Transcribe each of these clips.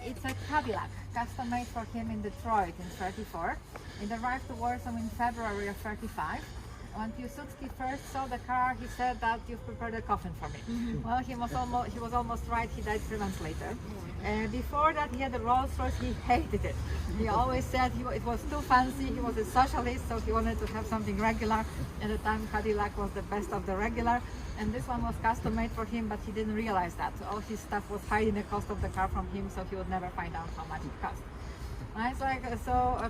It's a Cadillac, custom made for him in Detroit in '34. It arrived to Warsaw in February of '35. When Piłsudski first saw the car, he said that you've prepared a coffin for me. Well, he was almost right. He died 3 months later. Before that, he had a Rolls Royce. He hated it. He always said it was too fancy. He was a socialist, so he wanted to have something regular. At the time, Cadillac was the best of the regular, and this one was custom made for him, but he didn't realize that. So all his stuff was hiding the cost of the car from him, so he would never find out how much it cost. It's like,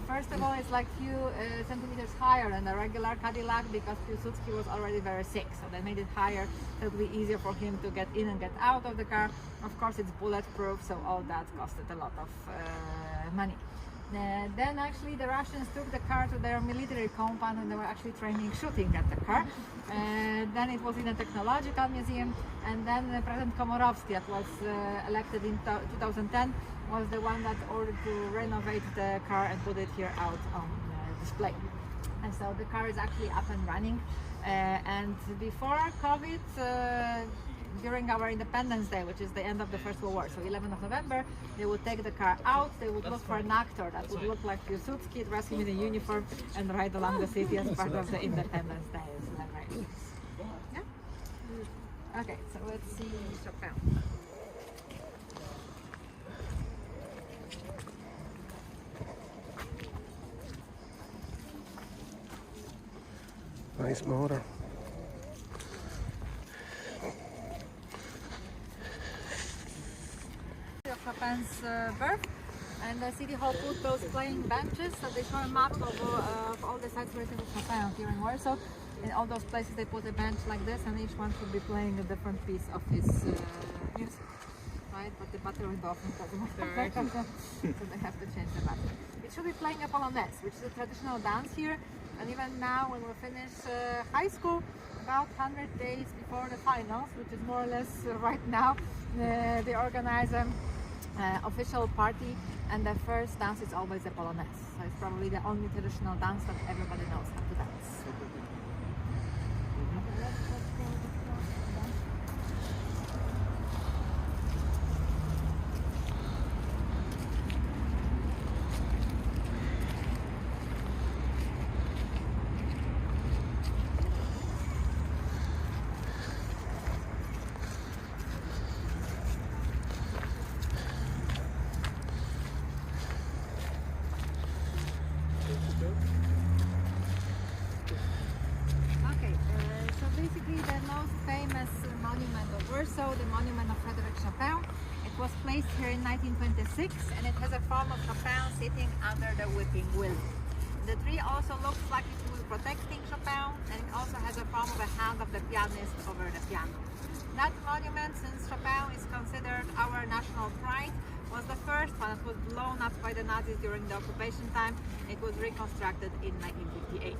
first of all, it's like few centimeters higher than the regular Cadillac because Piłsudski was already very sick, so they made it higher so it would be easier for him to get in and get out of the car. Of course, it's bulletproof, so all that costed a lot of money. Then actually the Russians took the car to their military compound and they were actually training shooting at the car. Then it was in a technological museum, and then President Komorowski, that was elected in 2010, was the one that ordered to renovate the car and put it here out on display. And so the car is actually up and running. And before COVID, during our Independence Day, which is the end of the First World War, so 11th of November, they would take the car out, they would look for an actor that would look like Piłsudski, dress him in a uniform, and ride along the city as part of the Independence Day celebration. Yeah? Okay, so let's see Chopin. Nice motor. Of Chopin's birth, and the City Hall put those playing benches, so they show a map of all the sites related to Chopin here in Warsaw. In all those places they put a bench like this, and each one should be playing a different piece of his music. Right, but the battery often doesn't work, so they have to change the battery. It should be playing a polonaise, which is a traditional dance here, and even now when we finish high school, about 100 days before the finals, which is more or less right now, they organize an official party, and the first dance is always a polonaise. So it's probably the only traditional dance that everybody knows how to dance. Basically, the most famous monument of Warsaw, the monument of Frédéric Chopin. It was placed here in 1926, and it has a form of Chopin sitting under the whipping wheel. The tree also looks like it was protecting Chopin, and it also has a form of a hand of the pianist over the piano. That monument, since Chopin is considered our national pride, was the first one that was blown up by the Nazis during the occupation time. It was reconstructed in 1958.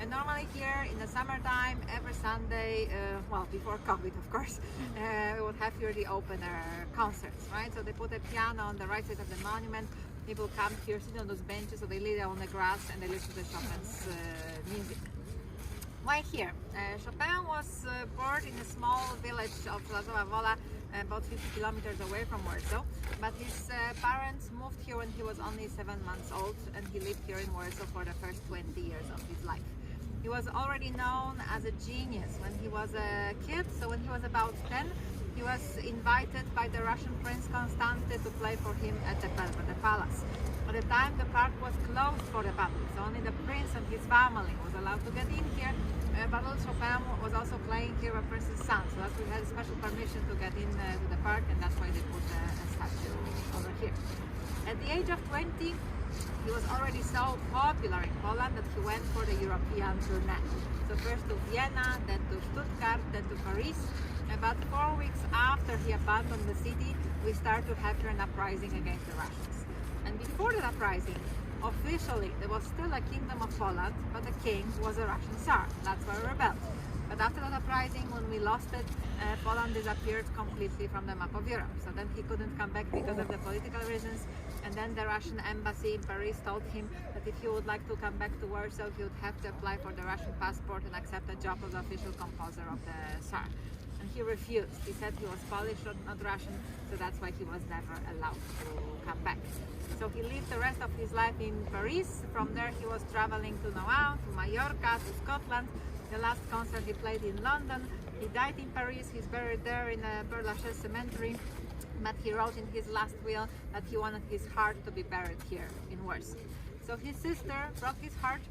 And normally here in the summertime, every Sunday, well, before COVID of course, we would have here the open air concerts, right? So they put a piano on the right side of the monument. People come here, sit on those benches, so they lay down on the grass and they listen to Chopin's music. Why here? Chopin was born in a small village of Żelazowa Wola, about 50 kilometers away from Warsaw, but his parents moved here when he was only 7 months old, and he lived here in Warsaw for the first 20 years of his life. He was already known as a genius when he was a kid, so when he was about 10, he was invited by the Russian Prince Constantine to play for him at the palace. At the time, the park was closed for the public, so only the prince and his family was allowed to get in here, but also Chopin was also playing here with Prince's son, so that we had special permission to get in to the park, and that's why they put a statue over here. At the age of 20, he was already so popular in Poland that he went for the European tournée. So first to Vienna, then to Stuttgart, then to Paris. About 4 weeks after he abandoned the city, we start to have here an uprising against the Russians. And before that uprising, officially there was still a kingdom of Poland, but the king was a Russian Tsar. That's why we rebelled. But after that uprising, when we lost it, Poland disappeared completely from the map of Europe. So then he couldn't come back because of the political reasons. And then the Russian embassy in Paris told him that if he would like to come back to Warsaw, he would have to apply for the Russian passport and accept a job as official composer of the Tsar. and he refused. He said he was Polish, not Russian, so that's why he was never allowed to come back. So he lived the rest of his life in Paris. From there he was traveling to Nohant, to Mallorca, to Scotland. The last concert he played in London. He died in Paris. He's buried there in a Père Lachaise cemetery. But he wrote in his last will that he wanted his heart to be buried here in Warsaw. So his sister brought his heart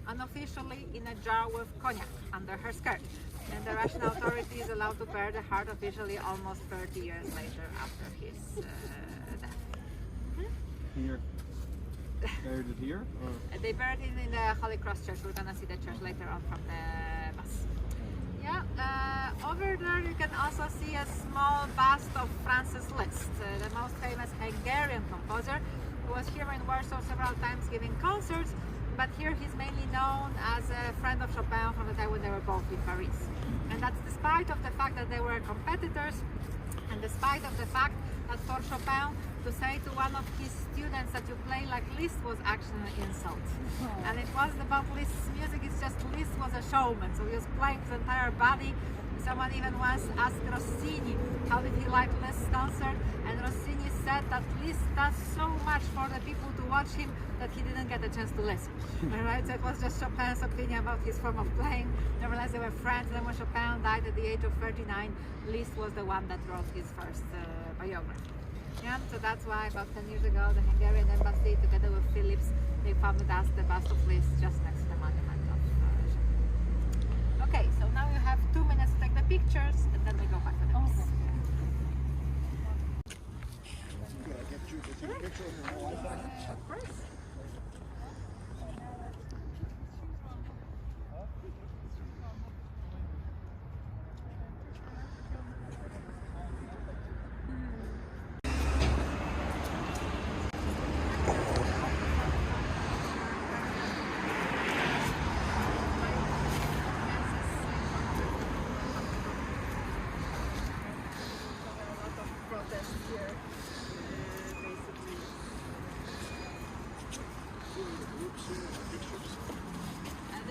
unofficially in a jar with cognac under her skirt. And the Russian authorities allowed to bury the heart officially almost 30 years later after his death. Here? Buried it here? Or? They buried it in the Holy Cross Church. We're gonna see the church later on from the bus. Yeah, over there you can also see a small bust of Francis Liszt, the most famous Hungarian composer, who was here in Warsaw several times giving concerts, but here he's mainly known as a friend of Chopin from the time when they were both in Paris. And that's despite of the fact that they were competitors, and despite of the fact that for Chopin to say to one of his students that you play like Liszt was actually an insult. And it wasn't about Liszt's music, it's just Liszt was a showman, so he was playing his entire body. Someone even once asked Rossini how did he like Liszt's concert, and Rossini said that Liszt does so much for the people to watch him that he didn't get a chance to listen. Alright, so it was just Chopin's opinion about his form of playing. Nevertheless, they were friends, and when Chopin died at the age of 39, Liszt was the one that wrote his first biography. Yeah, so that's why about 10 years ago the Hungarian embassy together with Philips, they founded us the bust of Liszt just next to the monument of Chopin. Okay, so now you have 2 minutes to take the pictures and then we go back to the piece. Could I get you to take a picture of your Wi-Fi? Of course.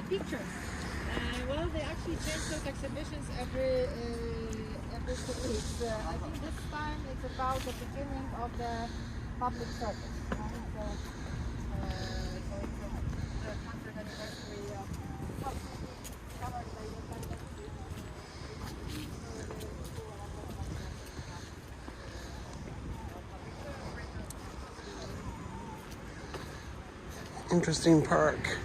Pictures. Well, they actually change those exhibitions every 2 weeks. I think this time it's about the beginning of the public service. Right? So it's the 100th anniversary of covered by the Interesting park.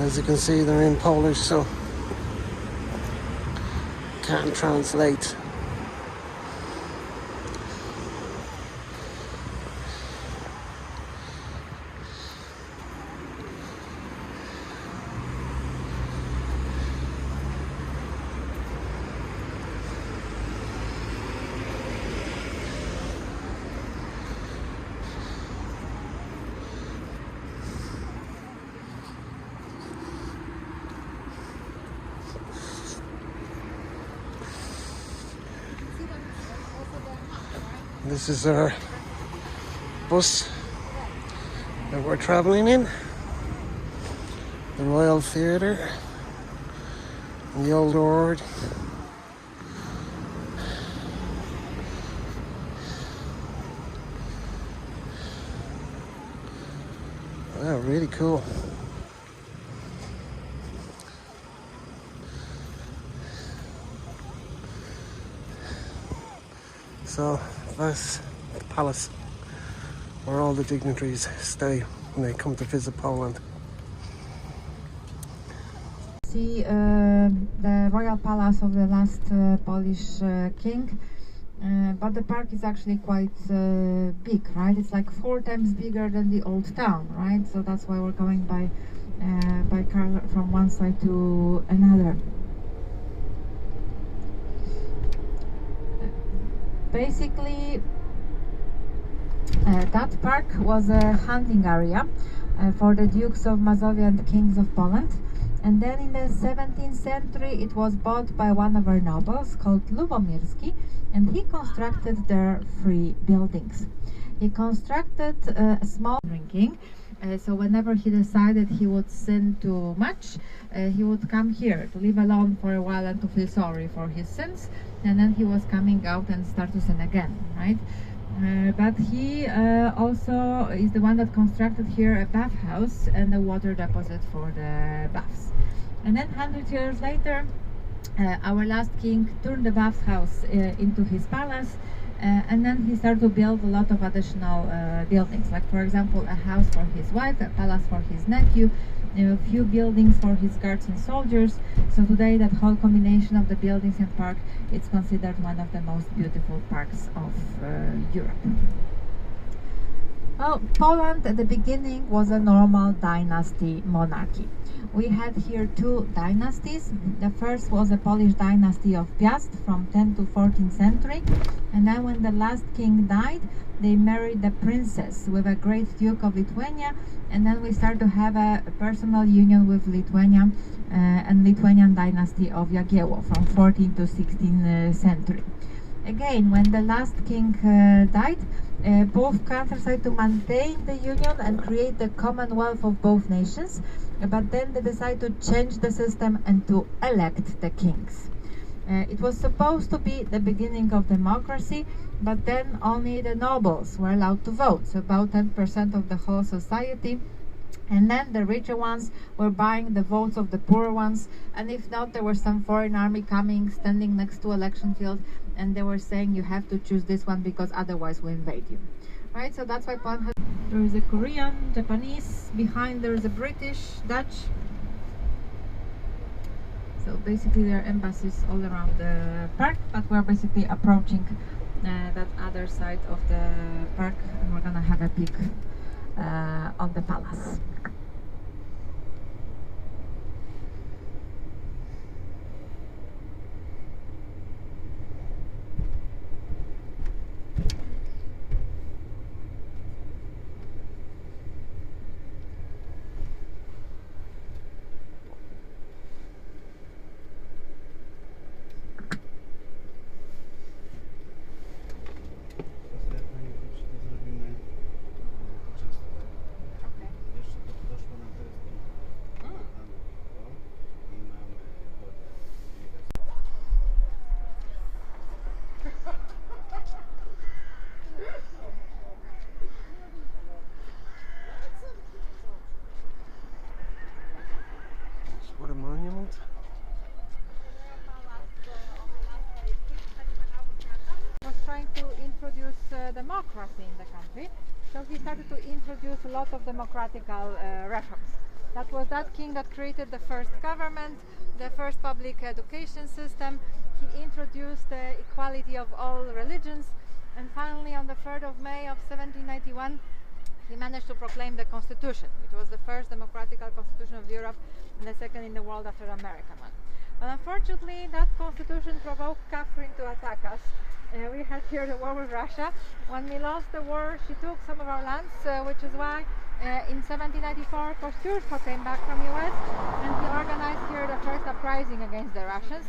As you can see, they're in Polish, so can't translate. This is our bus that we're traveling in. The Royal Theatre, the Old Order. Wow, really cool. So that's the palace where all the dignitaries stay when they come to visit Poland. See the royal palace of the last Polish king, but the park is actually quite big, right? It's like 4 times bigger than the old town, right? So that's why we're going by car from one side to another. Basically, that park was a hunting area for the Dukes of Mazovia and Kings of Poland. And then in the 17th century it was bought by one of our nobles called Lubomirski, and he constructed there 3 buildings. He constructed a small drinking, So whenever he decided he would sin too much, he would come here to live alone for a while and to feel sorry for his sins, and then he was coming out and start to sin again, right? But he also is the one that constructed here a bathhouse and a water deposit for the baths. And then 100 years later, our last king turned the bathhouse into his palace, and then he started to build a lot of additional buildings, like for example a house for his wife, a palace for his nephew, a few buildings for his guards and soldiers. So today that whole combination of the buildings and park, it's considered one of the most beautiful parks of Europe. Well, Poland at the beginning was a normal dynasty monarchy. We had here two dynasties. The first was the Polish Dynasty of Piast from 10th to 14th century, and then when the last king died, they married the princess with a great duke of Lithuania, and then we start to have a personal union with Lithuania and Lithuanian Dynasty of Jagiełło from 14th to 16th century. Again, when the last king died, both countries tried to maintain the union and create the commonwealth of both nations, but then they decided to change the system and to elect the kings. It was supposed to be the beginning of democracy, but then only the nobles were allowed to vote, so about 10% of the whole society. And then the richer ones were buying the votes of the poorer ones, and if not, there was some foreign army coming, standing next to election field, and they were saying you have to choose this one because otherwise we invade you. Right, so that's why Poland has, there is a Korean, Japanese, behind there is a British, Dutch. So basically there are embassies all around the park, but we're basically approaching that other side of the park, and we're gonna have a peek of the palace. What a monument. Was trying to introduce democracy in the country, so he started to introduce a lot of democratical reforms. That was that king that created the first government, the first public education system. He introduced the equality of all religions, and finally on the 3rd of May of 1791 he managed to proclaim the Constitution, which was the first democratical constitution of Europe and the second in the world after the American one. But unfortunately, that constitution provoked Catherine to attack us. We had here the war with Russia. When we lost the war, she took some of our lands, which is why in 1794 Tour.Part Two came back from US, and he organized here the first uprising against the Russians.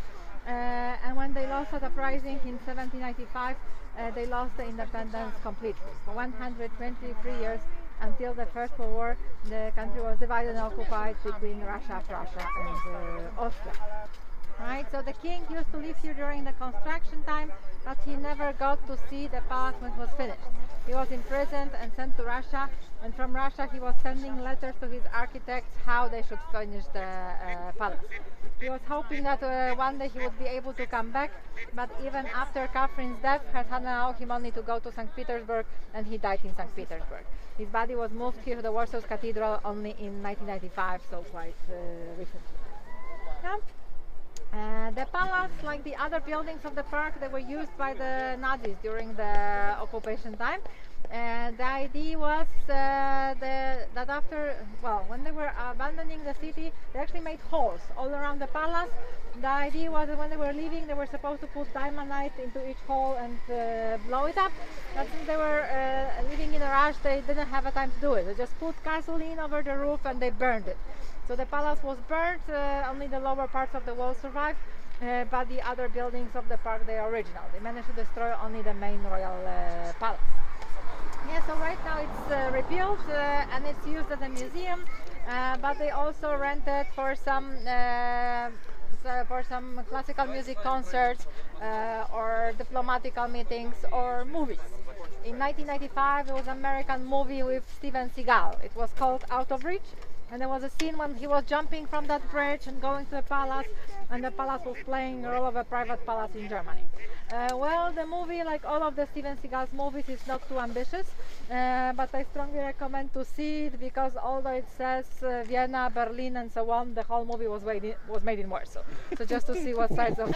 And when they lost that uprising in 1795, they lost the independence completely. For 123 years, until the First World War, the country was divided and occupied between Russia and Austria. Right, so the king used to live here during the construction time, but he never got to see the palace when it was finished. He was imprisoned and sent to Russia, and from Russia he was sending letters to his architects how they should finish the palace. He was hoping that one day he would be able to come back, but even after Catherine's death, her son allowed him only to go to St. Petersburg, and he died in St. Petersburg. His body was moved here to the Warsaw Cathedral only in 1995, so quite recently. Yeah. The palace, like the other buildings of the park, they were used by the Nazis during the occupation time. The idea was that after, well, when they were abandoning the city, they actually made holes all around the palace. The idea was that when they were leaving, they were supposed to put dynamite into each hole and blow it up. But since they were living in a rush, they didn't have a time to do it. They just put gasoline over the roof and they burned it. So the palace was burnt, only the lower parts of the wall survived, but the other buildings of the park, they are original. They managed to destroy only the main royal palace. Yeah, so right now it's rebuilt and it's used as a museum, but they also rent it for some classical music concerts or diplomatical meetings or movies. In 1995, there was an American movie with Steven Seagal. It was called Out of Reach, and there was a scene when he was jumping from that bridge and going to the palace, and the palace was playing the role of a private palace in Germany. Well, the movie, like all of the Steven Seagal's movies, is not too ambitious, but I strongly recommend to see it because although it says Vienna, Berlin, and so on, the whole movie was made in Warsaw. So just to see what sides of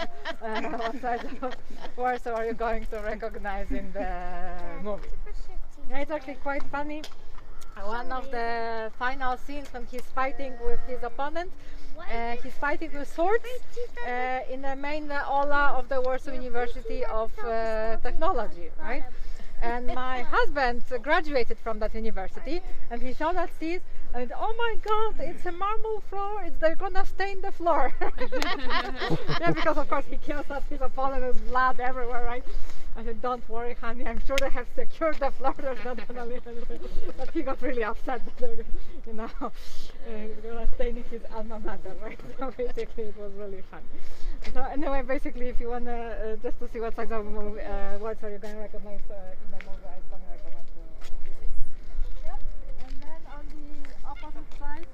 Warsaw are you going to recognize in the movie. Yeah, it's actually quite funny. One of the final scenes when he's fighting with his opponent, he's fighting with swords in the main aula of the Warsaw University of Technology, right? And my husband graduated from that university, and he saw that scene, and oh my God, it's a marble floor! They're gonna stain the floor. Yeah, because of course he kills us, his opponent with blood everywhere, right? I said, don't worry, honey, I'm sure they have secured the floor, there's not gonna leave anything. But he got really upset that they're, gonna stain his alma mater, right? So basically it was really fun. So anyway, basically if you wanna, just to see what sides of words are you gonna recognize in the movie, I strongly recommend to see. Yep. And then on the opposite side,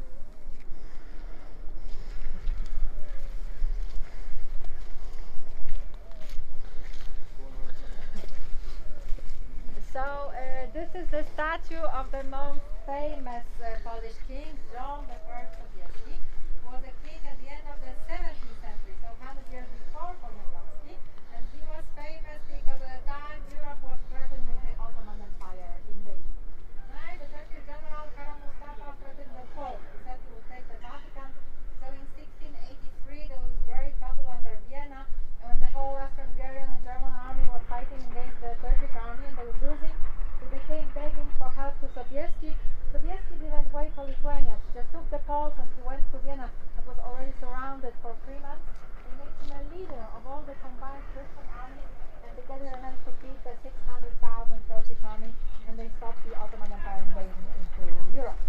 so this is the statue of the most famous Polish king, John I Sabieski, who was a king at the end of the 17th century, so 100 years before Polish. And he was famous because at the time Europe was threatened with the Ottoman Empire invasion. Right? The Turkish general Kara Mustafa threatened the Pope. He said he would take the Vatican. So in 1683 there was a great battle under Vienna, and when the whole Western Hungarian and German army was fighting against the Turkish army and they were losing, so they came begging for help to Sabieski. Sabieski didn't wait for Lithuania. He just took the Poles and he went to Vienna that was already surrounded for 3 months. He made him a leader of all the combined Christian armies, and together they managed to beat the 600,000 Turkish army, and they stopped the Ottoman Empire invasion into Europe.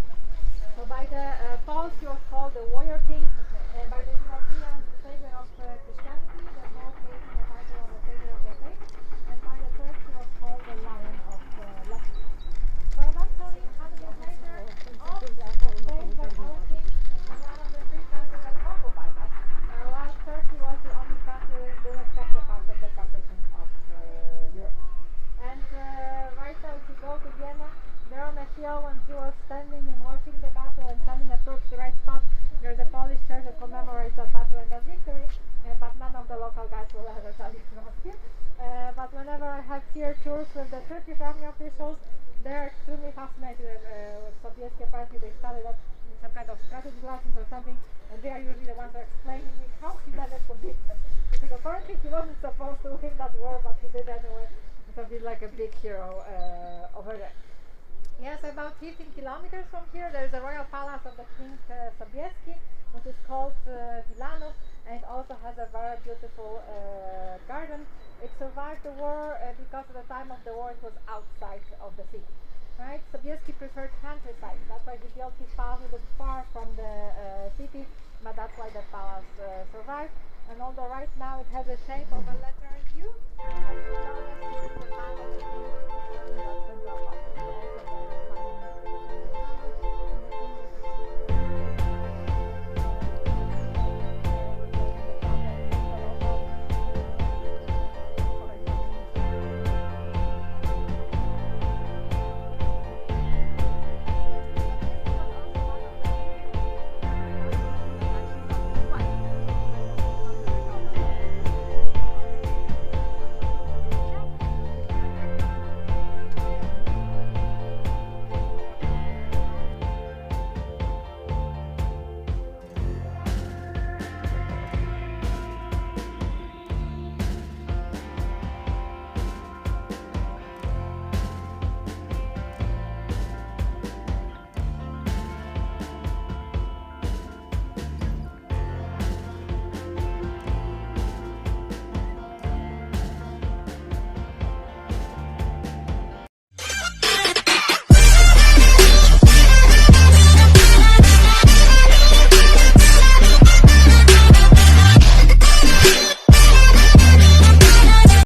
So by the Poles he was called the warrior king, and by the Europeans the savior of Christianity, the Poles gave him the title of the savior of the faith, and by the Turks he was called the lion of Latvia. So that's how 100 years later, Austria was saved by our king, and one of the 3 countries that occupied us, while Turkey was the only country that didn't accept the part of the partition of Europe. And right now if you go to Vienna, there on the hill when he was standing and watching the battle and sending the troops to the right spot, there's a Polish church that commemorates that battle and that victory, but none of the local guys will ever tell you about here. But whenever I have here tours with the Turkish army officials, they're extremely fascinated with Sabieski. Apparently they studied that in some kind of strategy lessons or something, and they are usually the ones that are explaining me how he managed to beat them. Because apparently he wasn't supposed to win that war, but he did anyway. So he's like a big hero over there. Yes, about 15 kilometers from here there is a royal palace of the King Sabieski, which is called Wilanów, and it also has a very beautiful garden. It survived the war because at the time of the war it was outside of the city. Right? Sabieski preferred countryside, that's why he built his palace a bit far from the city, but that's why the palace survived. And although right now it has a shape of a letter U,